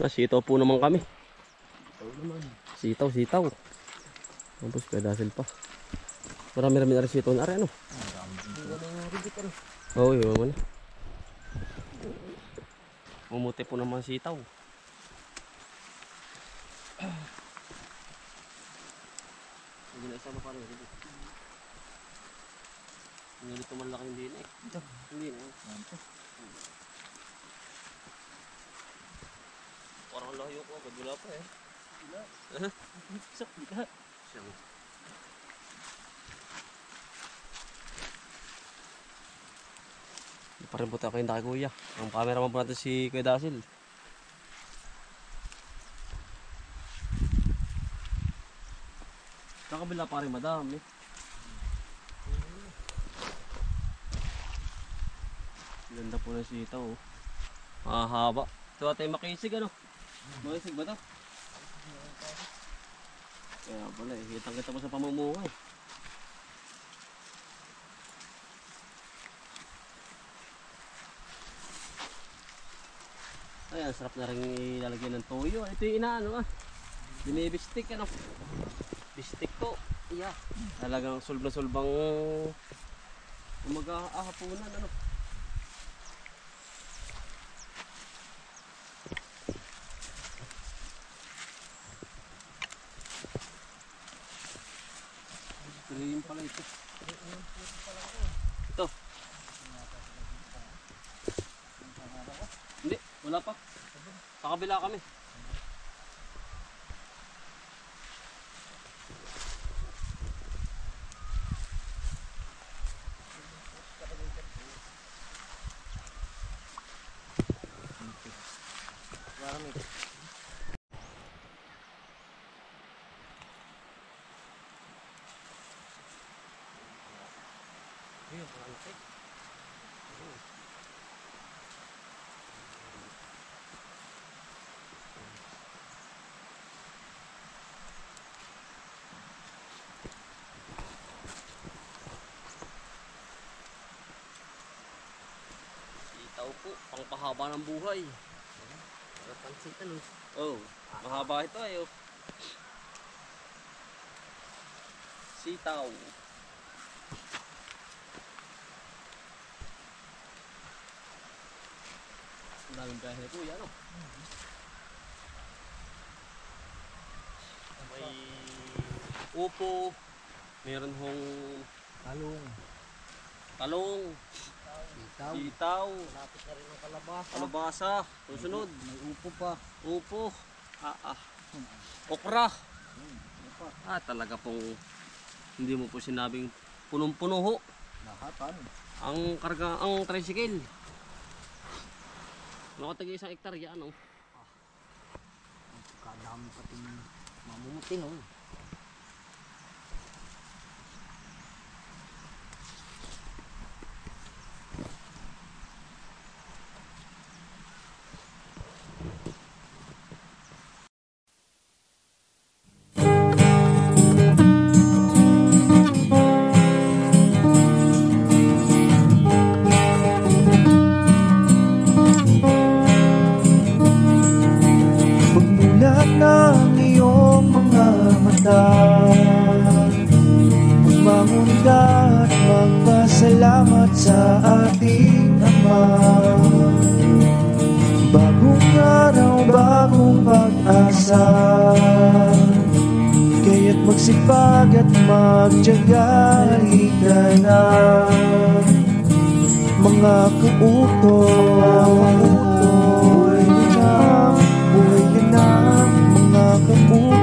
Sitaw po naman kami. Sitaw. Tapos pedasil pa. Marami-rami na rin sitaw na rin, ano? Oo, yun naman. Umuti po naman sitaw. Hindi na isama pa rin. Hindi nito malaki hindi na eh. Hindi na eh. Parang layo ko, agad wala pa eh. Wala. Sakit ka. Siyang. Parang buta kayo na kay Kuya. Ang cameraman po natin si Kuya Dasil. Sa kabila pa rin madami. Ganda po ng sitaw. Mahaba. Ito atay makisig ano? Makisig ba ito? Kaya pala eh. Kitang kita mo sa pamumuhay. Ayan, sarap na rin ilalagyan ng toyo. Ito yung inaano ah. Binibistik ano. Bistik ko. Yeah. Talagang sulb na sulbang mag-ahapunan ano. Green pala ito. Ito. Hindi, wala pa. Sa kabila kami. Sitaw po, pangpahaba ng buhay. Pansit ano? Oh, mahaba ito eh. Sitaw. Ang daming biyahe po yan, oh. May upo, meron hong talong, sitaw, malapit na rin ng kalabasa, susunod, may upo pa, okra. Talaga pong hindi mo po sinabing punong-puno ho. Lahatan. Ang karga, ang tricycle. Nakatagay isang hektarya ano. Kadami pati mamumuti no. Magmamunda at magpasalamat sa ating Ama. Bagong araw, bagong pag-asa, kaya't magsipag at magtiyaga. Halika na mga kautoy, buhay ka na mga kautoy.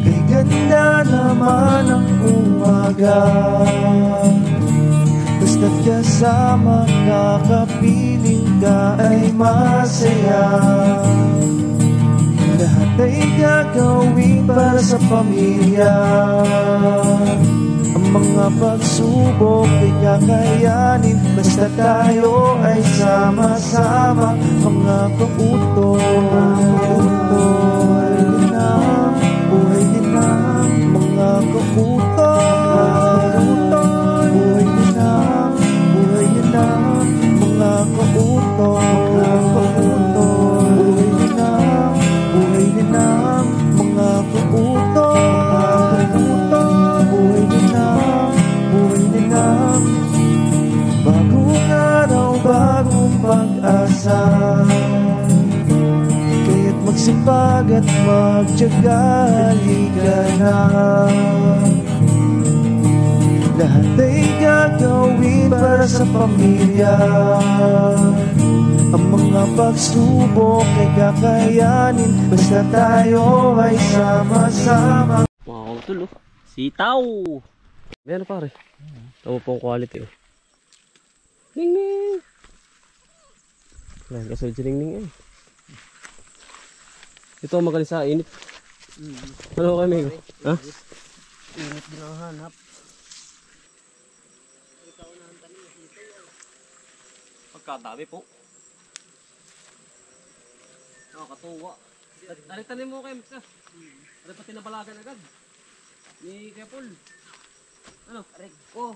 Kay ganda naman ang umaga, basta't kasama kakapiling ka ay masaya. Lahat ay gagawin para sa pamilya. Ang mga pagsubok ay kakayanin, basta tayo ay sama-sama. minsan. Kaya't magsipag at magtiyaga, halika na. Lahat ay gagawin para sa pamilya. Ang mga pagsubok ay kakayanin, basta tayo ay sama-sama. Mga utol oh. Sitaw! Meron pare. Tama po ang quality oh. Ning-ning! Yan, kasunod si Ning-ning eh. Ito ang magaling sa init. Ano kami? Ha? Init din ang hanap. Pagkadami po. Nakakatuwa. Tarik-tanim mo kayo, Mika. Ano pa tinabalagan agad? Ni Kuya Paul. Ano? Arig. Oh.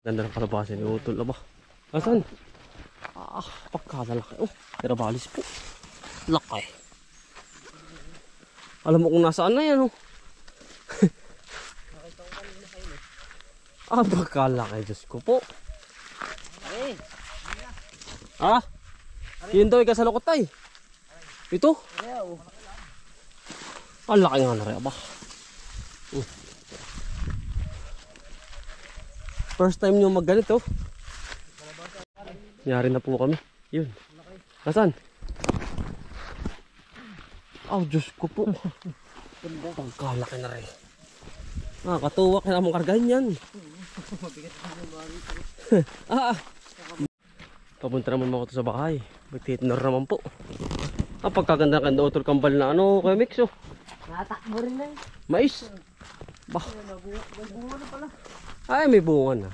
Ganda ng kalabasan ni Utol ba? Asan? Ah, pagkalalaki. Oh, tirabalis po. Laki. Alam mo kung nasaan na yan oh. Ah, pagkalaki. Diyos ko po. Ah? Yun daw ikasalukot tay. Ito? Ang laki nga na rin ba? First time nyo magganito. Nyari na po kami. Yun. Nasaan? Oh, Diyos ko po. Pagkalaki na rin. Katuwa ka na mong kargahin yan. Papunta naman mga ito sa bahay. Magtitinor naman po. Pagkaganda-ganda utol kambal na ano kaya mix oh. Natakbo rin na eh. Mais. Bah. May bunga na pala. Ay, may bunga na.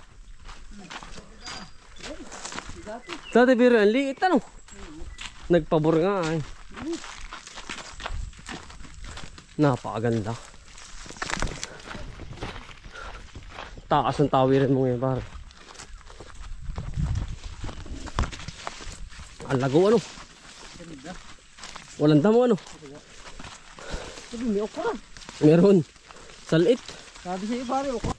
Dati pero ang liit ano. Nagpabor nga ay. Napakaganda. Taas ang tawiran mo ngayon pare. Ang lago ano. Walang damo ano. Sabi, may okra. Meron. Salit. Sabi sa'yo pare, okra.